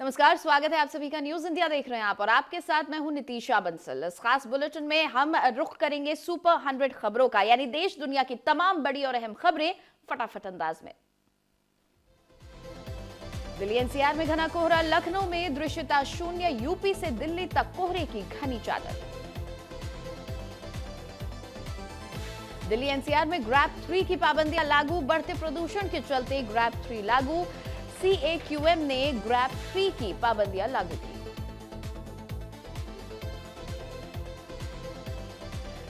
नमस्कार, स्वागत है आप सभी का न्यूज इंडिया देख रहे हैं आप और आपके साथ मैं हूं नितीशा बंसल। इस खास बुलेटिन में हम रुख करेंगे सुपर 100 खबरों का, यानी देश दुनिया की तमाम बड़ी और अहम खबरें फटाफट अंदाज में। दिल्ली एनसीआर में घना कोहरा, लखनऊ में दृश्यता शून्य, यूपी से दिल्ली तक कोहरे की घनी चादर। दिल्ली एनसीआर में ग्रैब 3 की पाबंदियां लागू, बढ़ते प्रदूषण के चलते ग्रैब 3 लागू। CAQM ने ग्रैब 3 की पाबंदियां लागू की।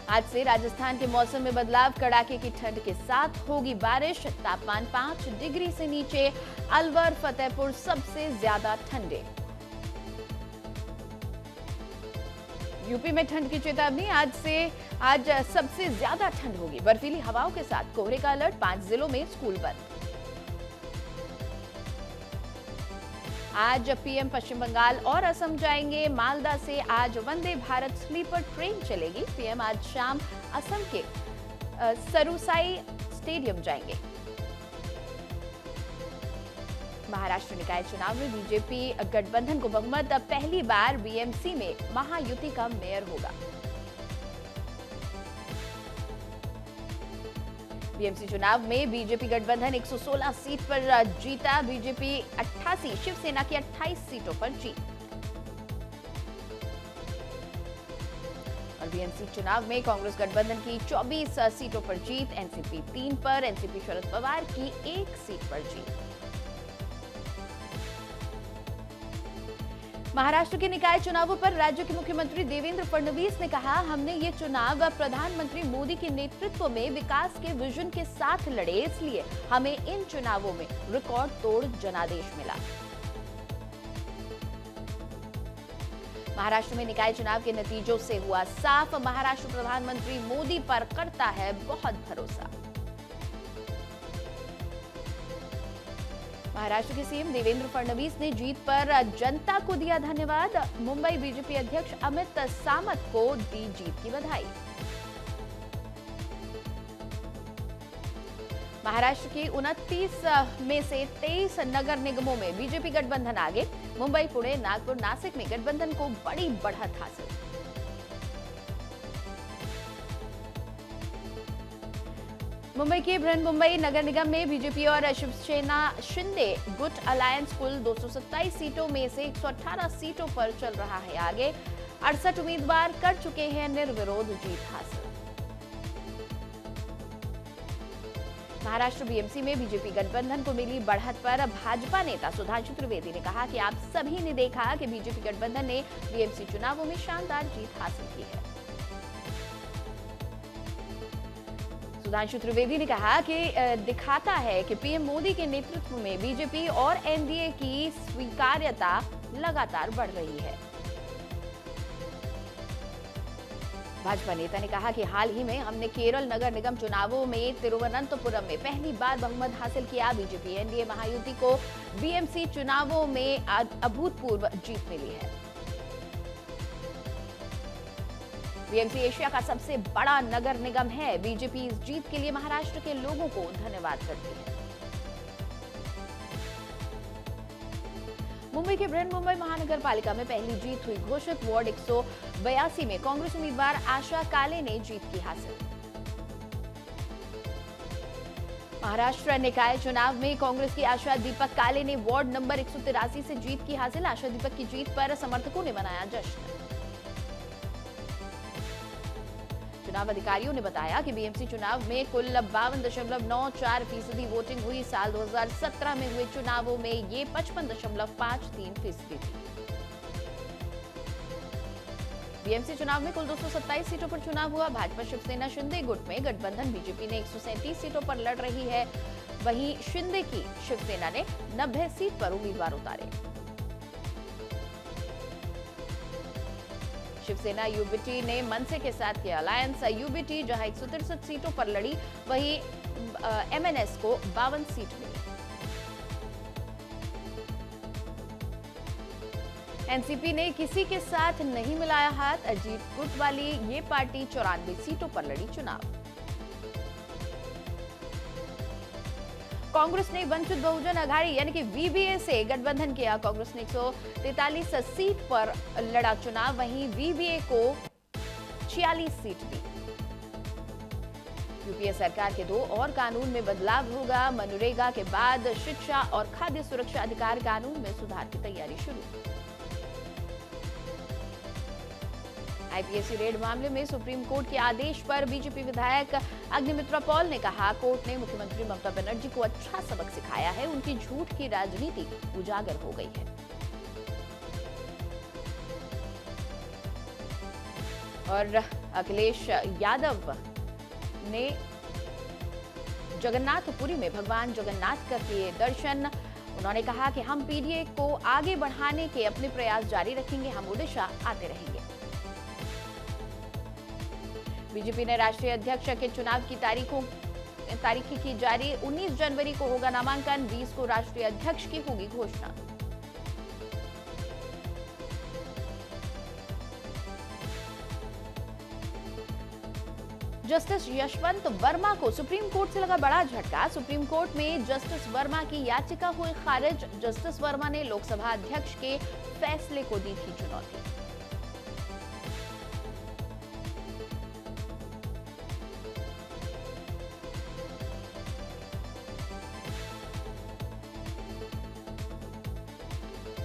आज से राजस्थान के मौसम में बदलाव, कड़ाके की ठंड के साथ होगी बारिश, तापमान 5 डिग्री से नीचे, अलवर फतेहपुर सबसे ज्यादा ठंडे। यूपी में ठंड की चेतावनी, आज सबसे ज्यादा ठंड होगी, बर्फीली हवाओं के साथ कोहरे का अलर्ट, 5 जिलों में स्कूल बंद। आज पीएम पश्चिम बंगाल और असम जाएंगे, मालदा से आज वंदे भारत स्लीपर ट्रेन चलेगी। पीएम आज शाम असम के सरुसाई स्टेडियम जाएंगे। महाराष्ट्र निकाय चुनाव में बीजेपी गठबंधन को बहुमत, पहली बार बीएमसी में महायुति का मेयर होगा। बीएमसी चुनाव में बीजेपी गठबंधन 116 सीट पर जीता, बीजेपी 88, शिवसेना की 28 सीटों पर जीत। और बीएमसी चुनाव में कांग्रेस गठबंधन की 24 सीटों पर जीत, एनसीपी 3 पर, एनसीपी शरद पवार की 1 सीट पर जीत। महाराष्ट्र के निकाय चुनावों पर राज्य के मुख्यमंत्री देवेंद्र फडणवीस ने कहा, हमने ये चुनाव प्रधानमंत्री मोदी के नेतृत्व में विकास के विजन के साथ लड़े, इसलिए हमें इन चुनावों में रिकॉर्ड तोड़ जनादेश मिला। महाराष्ट्र में निकाय चुनाव के नतीजों से हुआ साफ, महाराष्ट्र प्रधानमंत्री मोदी पर करता है बहुत भरोसा। महाराष्ट्र के सीएम देवेंद्र फडणवीस ने जीत पर जनता को दिया धन्यवाद, मुंबई बीजेपी अध्यक्ष अमित सामंत को दी जीत की बधाई। महाराष्ट्र के 29 में से 23 नगर निगमों में बीजेपी गठबंधन आगे, मुंबई, पुणे, नागपुर, नासिक में गठबंधन को बड़ी बढ़त हासिल। मुंबई के बृहन्मुंबई नगर निगम में बीजेपी और शिवसेना शिंदे गुट अलायंस कुल 227 सीटों में से 118 सीटों पर चल रहा है आगे, 68 उम्मीदवार कर चुके हैं निर्विरोध जीत हासिल। महाराष्ट्र बीएमसी में बीजेपी गठबंधन को मिली बढ़त पर भाजपा नेता सुधांशु त्रिवेदी ने कहा कि आप सभी ने देखा कि बीजेपी गठबंधन ने बीएमसी चुनावों में शानदार जीत हासिल की है। सुधांशु त्रिवेदी ने कहा कि दिखाता है कि पीएम मोदी के नेतृत्व में बीजेपी और एनडीए की स्वीकार्यता लगातार बढ़ रही है। भाजपा नेता ने कहा कि हाल ही में हमने केरल नगर निगम चुनावों में तिरुवनंतपुरम में पहली बार बहुमत हासिल किया, बीजेपी एनडीए महायुति को बीएमसी चुनावों में अभूतपूर्व जीत मिली है। बीएमसी एशिया का सबसे बड़ा नगर निगम है, बीजेपी इस जीत के लिए महाराष्ट्र के लोगों को धन्यवाद करती है। मुंबई के बृहन्मुंबई महानगर पालिका में पहली जीत हुई घोषित, वार्ड 182 में कांग्रेस उम्मीदवार आशा काले ने जीत की हासिल। महाराष्ट्र निकाय चुनाव में कांग्रेस की आशा दीपक काले ने वार्ड नंबर 183 से जीत की हासिल, आशा दीपक की जीत पर समर्थकों ने मनाया जश्न। चुनाव अधिकारियों ने बताया कि बीएमसी चुनाव में कुल 52.94% वोटिंग हुई, साल 2017 में हुए चुनावों में ये 55.53% थी। बीएमसी चुनाव में कुल 227 सीटों पर चुनाव हुआ, भाजपा शिवसेना शिंदे गुट में गठबंधन बीजेपी ने 137 सीटों पर लड़ रही है, वहीं शिंदे की शिवसेना ने 90 सीट पर उम्मीदवार उतारे। शिवसेना यूबीटी ने मनसे के साथ किया अलायंस, यूबीटी जहां 163 सीटों पर लड़ी, वहीं एमएनएस को 52 सीट मिली। एनसीपी ने किसी के साथ नहीं मिलाया हाथ, अजीत गुट वाली ये पार्टी 94 सीटों पर लड़ी चुनाव। कांग्रेस ने वंचित बहुजन अघाड़ी यानी कि वीबीए से गठबंधन किया। कांग्रेस ने 143 सीट पर लड़ा चुनाव, वहीं वीबीए को 46 सीट दी। यूपीए सरकार के 2 और कानून में बदलाव होगा। मनरेगा के बाद शिक्षा और खाद्य सुरक्षा अधिकार कानून में सुधार की तैयारी शुरू। आईपीएससी रेड मामले में सुप्रीम कोर्ट के आदेश पर बीजेपी विधायक अग्निमित्रा पॉल ने कहा, कोर्ट ने मुख्यमंत्री ममता बनर्जी को अच्छा सबक सिखाया है, उनकी झूठ की राजनीति उजागर हो गई है। और अखिलेश यादव ने जगन्नाथपुरी में भगवान जगन्नाथ का किए दर्शन। उन्होंने कहा कि हम पीडीए को आगे बढ़ाने के अपने प्रयास जारी रखेंगे, हम ओडिशा आते रहेंगे। बीजेपी ने राष्ट्रीय अध्यक्ष के चुनाव की तारीखें की जारी। 19 जनवरी को होगा नामांकन, 20 को राष्ट्रीय अध्यक्ष की होगी घोषणा। जस्टिस यशवंत वर्मा को सुप्रीम कोर्ट से लगा बड़ा झटका। सुप्रीम कोर्ट में जस्टिस वर्मा की याचिका हुई खारिज। जस्टिस वर्मा ने लोकसभा अध्यक्ष के फैसले को दी थी चुनौती।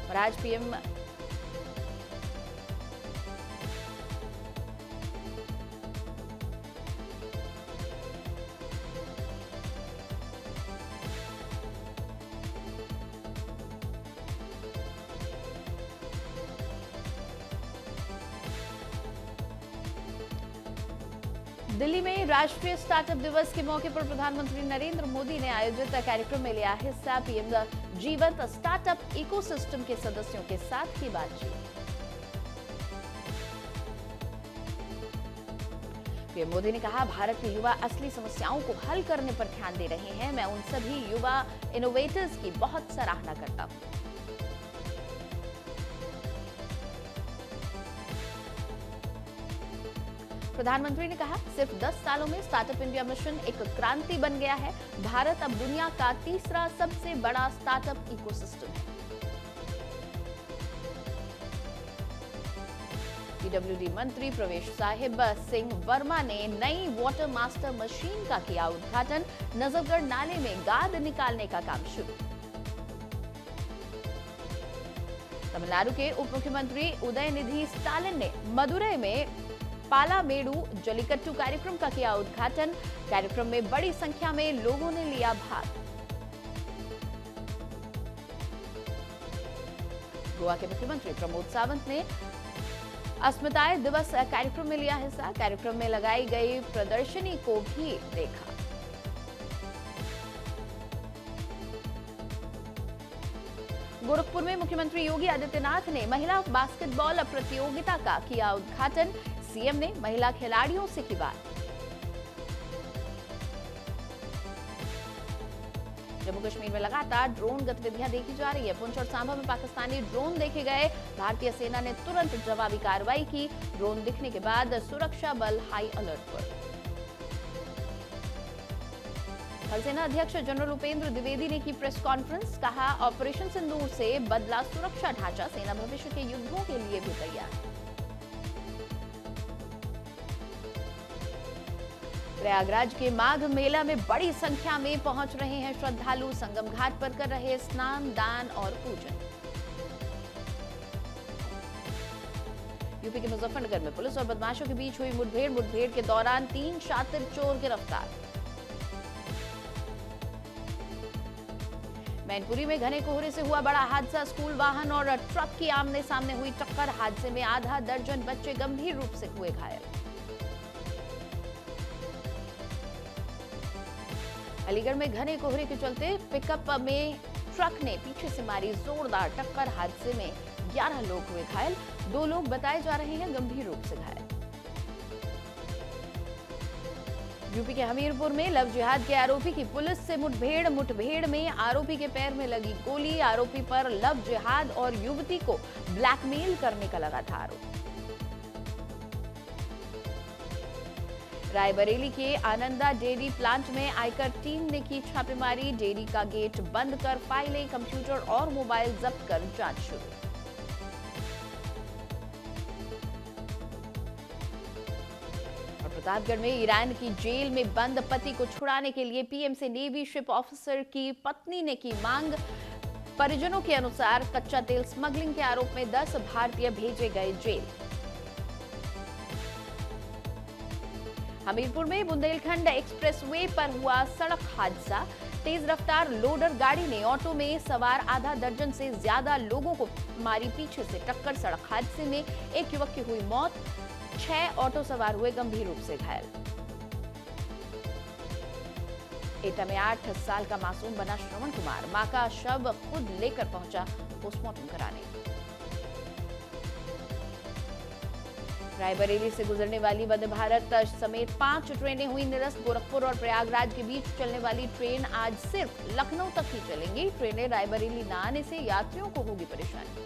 और आज पीएम दिल्ली में राष्ट्रीय स्टार्टअप दिवस के मौके पर प्रधानमंत्री नरेंद्र मोदी ने आयोजित कार्यक्रम में लिया हिस्सा। पीएम जीवंत स्टार्टअप इकोसिस्टम के सदस्यों के साथ की बातचीत। पीएम मोदी ने कहा, भारत के युवा असली समस्याओं को हल करने पर ध्यान दे रहे हैं। मैं उन सभी युवा इनोवेटर्स की बहुत सराहना करता हूं। प्रधानमंत्री ने कहा, सिर्फ 10 सालों में स्टार्टअप इंडिया मिशन एक क्रांति बन गया है। भारत अब दुनिया का तीसरा सबसे बड़ा स्टार्टअप इकोसिस्टम है। पीडब्ल्यूडी मंत्री प्रवेश साहिब सिंह वर्मा ने नई वाटर मास्टर मशीन का किया उद्घाटन। नजफगढ़ नाले में गाद निकालने का काम शुरू। तमिलनाडु के उप मुख्यमंत्री उदयनिधि स्टालिन ने मदुरई में पालामेडु जल्लीकट्टू कार्यक्रम का किया उद्घाटन। कार्यक्रम में बड़ी संख्या में लोगों ने लिया भाग। गोवा के मुख्यमंत्री प्रमोद सावंत ने अस्मिताय दिवस कार्यक्रम में लिया हिस्सा। कार्यक्रम में लगाई गई प्रदर्शनी को भी देखा। गोरखपुर में मुख्यमंत्री योगी आदित्यनाथ ने महिला बास्केटबॉल प्रतियोगिता का किया उद्घाटन। सीएम ने महिला खिलाड़ियों से की बात। जम्मू कश्मीर में लगातार ड्रोन गतिविधियां देखी जा रही है। पुंछ और सांभा में पाकिस्तानी ड्रोन देखे गए। भारतीय सेना ने तुरंत जवाबी कार्रवाई की। ड्रोन दिखने के बाद सुरक्षा बल हाई अलर्ट पर। थल सेना अध्यक्ष जनरल उपेंद्र द्विवेदी ने की प्रेस कॉन्फ्रेंस। कहा, ऑपरेशन सिंदूर से बदला सुरक्षा ढांचा, सेना भविष्य के युद्धों के लिए भी तैयार। प्रयागराज के माघ मेला में बड़ी संख्या में पहुंच रहे हैं श्रद्धालु। संगम घाट पर कर रहे स्नान, दान और पूजन। यूपी के मुजफ्फरनगर में पुलिस और बदमाशों के बीच हुई मुठभेड़ के दौरान 3 शातिर चोर गिरफ्तार। मैनपुरी में घने कोहरे से हुआ बड़ा हादसा। स्कूल वाहन और ट्रक की आमने सामने हुई टक्कर। हादसे में आधा दर्जन बच्चे गंभीर रूप से हुए घायल। अलीगढ़ में घने कोहरे के चलते पिकअप में ट्रक ने पीछे से मारी जोरदार टक्कर। हादसे में 11 लोग हुए घायल। 2 लोग बताए जा रहे हैं गंभीर रूप से घायल। यूपी के हमीरपुर में लव जिहाद के आरोपी की पुलिस से मुठभेड़ में आरोपी के पैर में लगी गोली। आरोपी पर लव जिहाद और युवती को ब्लैकमेल करने का लगा था आरोप। रायबरेली के आनंदा डेयरी प्लांट में आयकर टीम ने की छापेमारी। डेयरी का गेट बंद कर फाइलें, कंप्यूटर और मोबाइल जब्त कर जांच शुरू। और प्रतापगढ़ में ईरान की जेल में बंद पति को छुड़ाने के लिए पीएम से नेवी शिप ऑफिसर की पत्नी ने की मांग। परिजनों के अनुसार कच्चा तेल स्मगलिंग के आरोप में 10 भारतीय भेजे गए जेल। हमीरपुर में बुंदेलखंड एक्सप्रेसवे पर हुआ सड़क हादसा। तेज रफ्तार लोडर गाड़ी ने ऑटो में सवार आधा दर्जन से ज्यादा लोगों को मारी पीछे से टक्कर। सड़क हादसे में एक युवक की हुई मौत, 6 ऑटो सवार हुए गंभीर रूप से घायल। एटा में 8 साल का मासूम बना श्रवण कुमार, मां का शव खुद लेकर पहुंचा पोस्टमार्टम कराने। रायबरेली से गुजरने वाली वंदे भारत समेत 5 ट्रेनें हुई निरस्त। गोरखपुर और प्रयागराज के बीच चलने वाली ट्रेन आज सिर्फ लखनऊ तक ही चलेंगी। ट्रेनें रायबरेली न आने से यात्रियों को होगी परेशानी।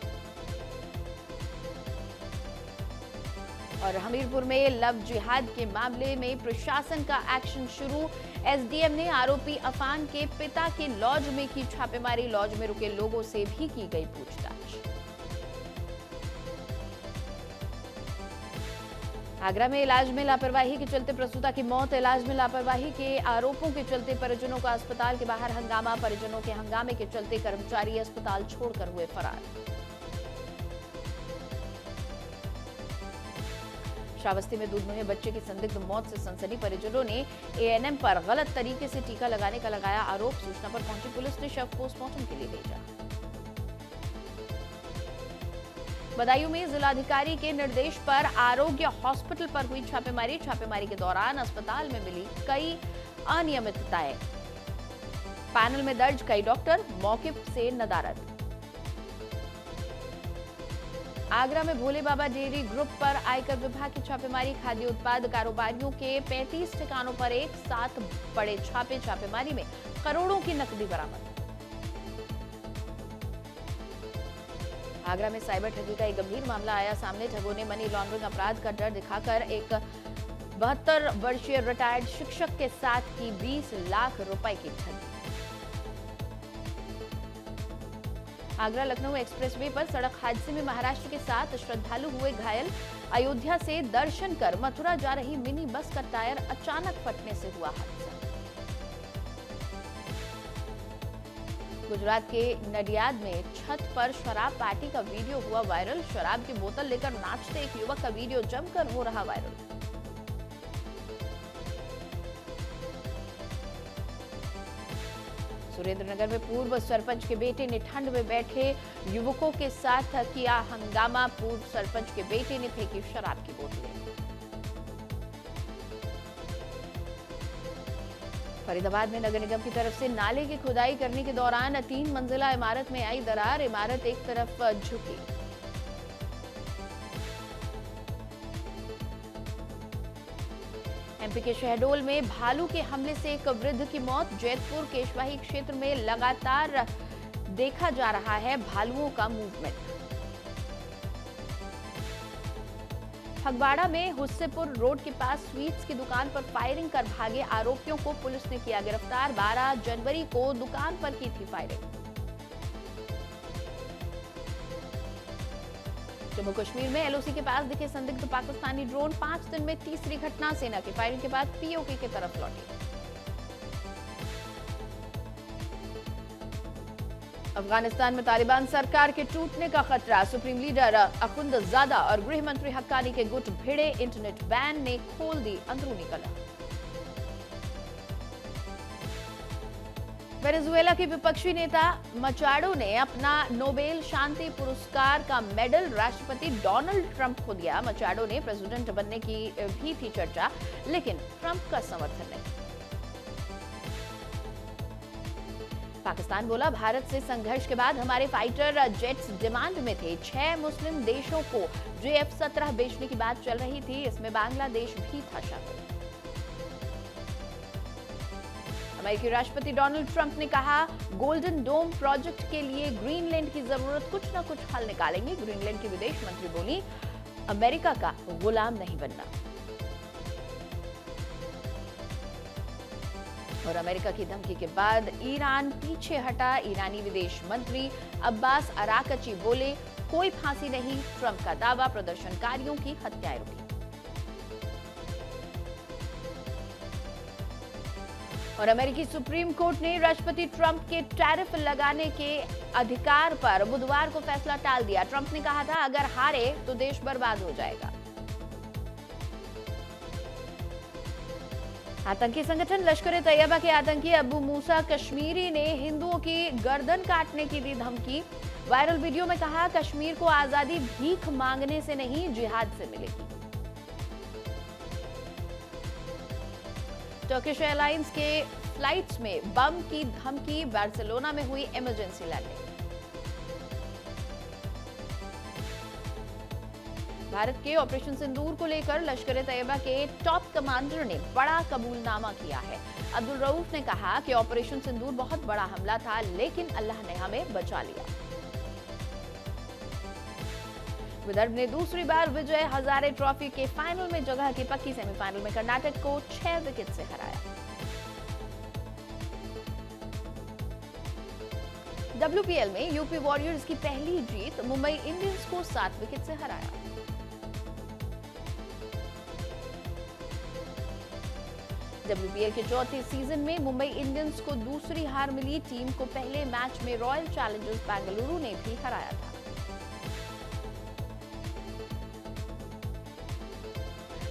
और हमीरपुर में लव जिहाद के मामले में प्रशासन का एक्शन शुरू। एसडीएम ने आरोपी अफान के पिता के लॉज में की छापेमारी। लॉज में रुके लोगों से भी की गई पूछताछ। आगरा में इलाज में लापरवाही के चलते प्रसूता की मौत। इलाज में लापरवाही के आरोपों के चलते परिजनों का अस्पताल के बाहर हंगामा। परिजनों के हंगामे के चलते कर्मचारी अस्पताल छोड़कर हुए फरार। श्रावस्ती में दूध मुहे बच्चे की संदिग्ध मौत से सनसनी। परिजनों ने एएनएम पर गलत तरीके से टीका लगाने का लगाया आरोप। सूचना पर पहुंची पुलिस ने शव पोस्टमार्टम के लिए भेजा। बदायूं में जिलाधिकारी के निर्देश पर आरोग्य हॉस्पिटल पर हुई छापेमारी। छापेमारी के दौरान अस्पताल में मिली कई अनियमितताएं। पैनल में दर्ज कई डॉक्टर मौके से नदारद। आगरा में भोले बाबा डेयरी ग्रुप पर आयकर विभाग की छापेमारी। खाद्य उत्पाद कारोबारियों के 35 ठिकानों पर एक साथ पड़े छापे। छापेमारी में करोड़ों की नकदी बरामद। आगरा में साइबर ठगी का एक गंभीर मामला आया सामने। ठगों ने मनी लॉन्ड्रिंग अपराध का डर दिखाकर एक 72 वर्षीय रिटायर्ड शिक्षक के साथ की 20 लाख रुपए की ठगी। आगरा लखनऊ एक्सप्रेसवे पर सड़क हादसे में महाराष्ट्र के 7 श्रद्धालु हुए घायल। अयोध्या से दर्शन कर मथुरा जा रही मिनी बस का टायर अचानक फटने से हुआ हादसा। गुजरात के नडियाद में छत पर शराब पार्टी का वीडियो हुआ वायरल। शराब की बोतल लेकर नाचते एक युवक का वीडियो जमकर हो रहा वायरल। सुरेंद्रनगर में पूर्व सरपंच के बेटे ने ठंड में बैठे युवकों के साथ किया हंगामा। पूर्व सरपंच के बेटे ने फेंकी शराब की बोतलें। फरीदाबाद में नगर निगम की तरफ से नाले की खुदाई करने के दौरान 3 मंजिला इमारत में आई दरार। इमारत एक तरफ झुकी। एमपी के शहडोल में भालू के हमले से एक वृद्ध की मौत। जैतपुर केशवाही क्षेत्र में लगातार देखा जा रहा है भालुओं का मूवमेंट। फगवाड़ा में हुस्सेपुर रोड के पास स्वीट्स की दुकान पर फायरिंग कर भागे आरोपियों को पुलिस ने किया गिरफ्तार। 12 जनवरी को दुकान पर की थी फायरिंग। जम्मू कश्मीर में एलओसी के पास दिखे संदिग्ध पाकिस्तानी ड्रोन। 5 दिन में तीसरी घटना। सेना की फायरिंग के बाद पीओके की तरफ लौटे। अफगानिस्तान में तालिबान सरकार के टूटने का खतरा। सुप्रीम लीडर अखुंदजादा और गृह मंत्री हक्कानी के गुट भिड़े। इंटरनेट बैन ने खोल दी अंदरूनी कलह। वेनेजुएला के विपक्षी नेता मचाडो ने अपना नोबेल शांति पुरस्कार का मेडल राष्ट्रपति डोनाल्ड ट्रंप को दिया। मचाडो ने प्रेसिडेंट बनने की भी थी चर्चा, लेकिन ट्रंप का समर्थन नहीं। पाकिस्तान बोला, भारत से संघर्ष के बाद हमारे फाइटर जेट्स डिमांड में थे। 6 मुस्लिम देशों को JF-17 बेचने की बात चल रही थी। इसमें बांग्लादेश भी था शामिल। अमेरिकी राष्ट्रपति डोनाल्ड ट्रंप ने कहा, गोल्डन डोम प्रोजेक्ट के लिए ग्रीनलैंड की जरूरत कुछ न कुछ हल निकालेंगे। ग्रीनलैंड की विदेश मंत्री बोली, अमेरिका का गुलाम नहीं बनना। और अमेरिका की धमकी के बाद ईरान पीछे हटा। ईरानी विदेश मंत्री अब्बास अराकची बोले, कोई फांसी नहीं, ट्रंप का दावा, प्रदर्शनकारियों की हत्याएं रुकी। और अमेरिकी सुप्रीम कोर्ट ने राष्ट्रपति ट्रंप के टैरिफ लगाने के अधिकार पर बुधवार को फैसला टाल दिया। ट्रंप ने कहा था, अगर हारे तो देश बर्बाद हो जाएगा। आतंकी संगठन लश्कर-ए-तैयबा के आतंकी अबू मूसा कश्मीरी ने हिंदुओं की गर्दन काटने की दी धमकी। वायरल वीडियो में कहा, कश्मीर को आजादी भीख मांगने से नहीं, जिहाद से मिलेगी। टर्किश एयरलाइंस के फ्लाइट्स में बम की धमकी। बार्सिलोना में हुई इमरजेंसी लैंडिंग। भारत के ऑपरेशन सिंदूर को लेकर लश्कर-ए-तैयबा के टॉप कमांडर ने बड़ा कबूलनामा किया है। अब्दुल रऊफ ने कहा कि ऑपरेशन सिंदूर बहुत बड़ा हमला था, लेकिन अल्लाह ने हमें बचा लिया। विदर्भ ने दूसरी बार विजय हजारे ट्रॉफी के फाइनल में जगह की पक्की। सेमीफाइनल में कर्नाटक को 6 विकेट से हराया। WPL में यूपी वॉरियर्स की पहली जीत। मुंबई इंडियंस को 7 विकेट से हराया। WPL के चौथे सीजन में मुंबई इंडियंस को दूसरी हार मिली। टीम को पहले मैच में रॉयल चैलेंजर्स बेंगलुरु ने भी हराया था।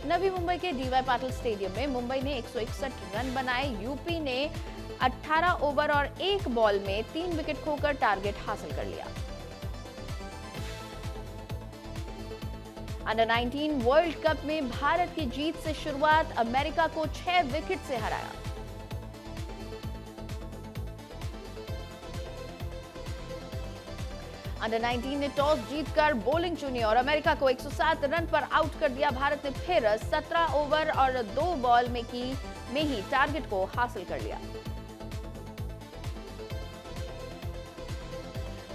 नवी मुंबई के DY पाटिल स्टेडियम में मुंबई ने 161 रन बनाए। यूपी ने 18 ओवर और 1 बॉल में 3 विकेट खोकर टारगेट हासिल कर लिया। अंडर 19 वर्ल्ड कप में भारत की जीत से शुरुआत। अमेरिका को 6 विकेट से हराया। अंडर 19 ने टॉस जीतकर बॉलिंग चुनी और अमेरिका को 107 रन पर आउट कर दिया। भारत ने फिर 17 ओवर और 2 बॉल में ही टारगेट को हासिल कर लिया।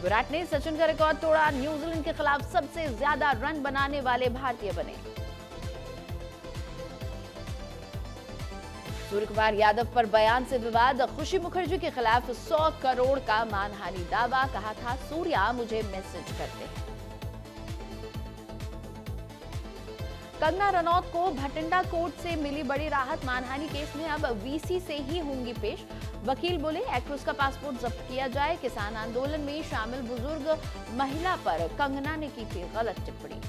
विराट ने सचिन का रिकॉर्ड तोड़ा। न्यूजीलैंड के खिलाफ सबसे ज्यादा रन बनाने वाले भारतीय बने। सूर्य कुमार यादव पर बयान से विवाद। खुशी मुखर्जी के खिलाफ 100 करोड़ का मानहानि दावा। कहा था, सूर्या मुझे मैसेज करते हैं। कंगना रनौत को भटिंडा कोर्ट से मिली बड़ी राहत। मानहानि केस में अब VC से ही होंगी पेश। वकील बोले, एक्ट्रेस का पासपोर्ट जब्त किया जाए। किसान आंदोलन में शामिल बुजुर्ग महिला पर कंगना ने की थी गलत टिप्पणी।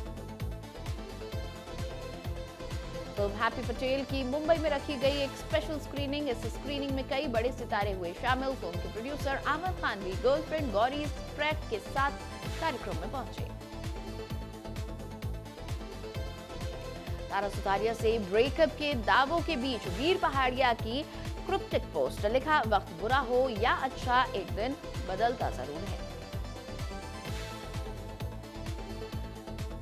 फिल्म हैप्पी पटेल की मुंबई में रखी गई एक स्पेशल स्क्रीनिंग। इस स्क्रीनिंग में कई बड़े सितारे हुए शामिल। फिल्म के प्रोड्यूसर आमिर खान भी गर्लफ्रेंड गौरी स्प्रेट के साथ कार्यक्रम में पहुंचे। तारा सुतारिया से ब्रेकअप के दावों के बीच वीर पहाड़िया की क्रिप्टिक पोस्ट। लिखा, वक्त बुरा हो या अच्छा, एक दिन बदलता जरूर है।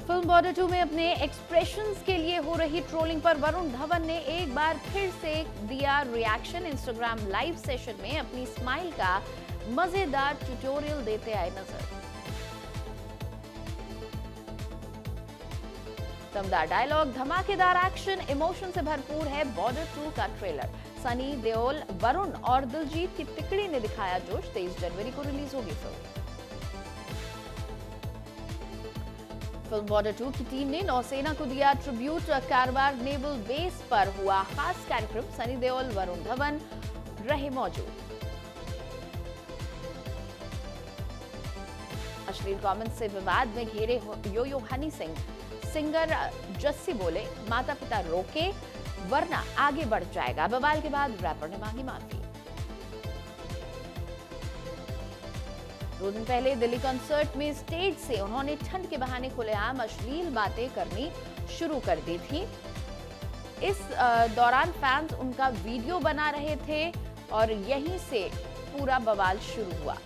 फिल्म बॉर्डर 2 में अपने एक्सप्रेशंस के लिए हो रही ट्रोलिंग पर वरुण धवन ने एक बार फिर से दिया रिएक्शन। इंस्टाग्राम लाइव सेशन में अपनी स्माइल का मजेदार ट्यूटोरियल देते आए नजर। दमदार डायलॉग, धमाकेदार एक्शन, इमोशन से भरपूर है बॉर्डर 2 का ट्रेलर। सनी देओल, वरुण और दिलजीत की तिकड़ी ने दिखाया जोश। 23 जनवरी को रिलीज होगी फिल्म बॉर्डर 2 की टीम ने नौसेना को दिया ट्रिब्यूट। कारवार नेवल बेस पर हुआ खास कार्यक्रम। सनी देओल, वरुण धवन रहे मौजूद। अश्लील कमेंट से विवाद में घिरे यो हनी सिंह। सिंगर जस्सी बोले, माता पिता रोके वरना आगे बढ़ जाएगा। बवाल के बाद रैपर ने मांगी माफी। 2 दिन पहले दिल्ली कॉन्सर्ट में स्टेज से उन्होंने ठंड के बहाने खुलेआम अश्लील बातें करनी शुरू कर दी थी। इस दौरान फैंस उनका वीडियो बना रहे थे और यहीं से पूरा बवाल शुरू हुआ।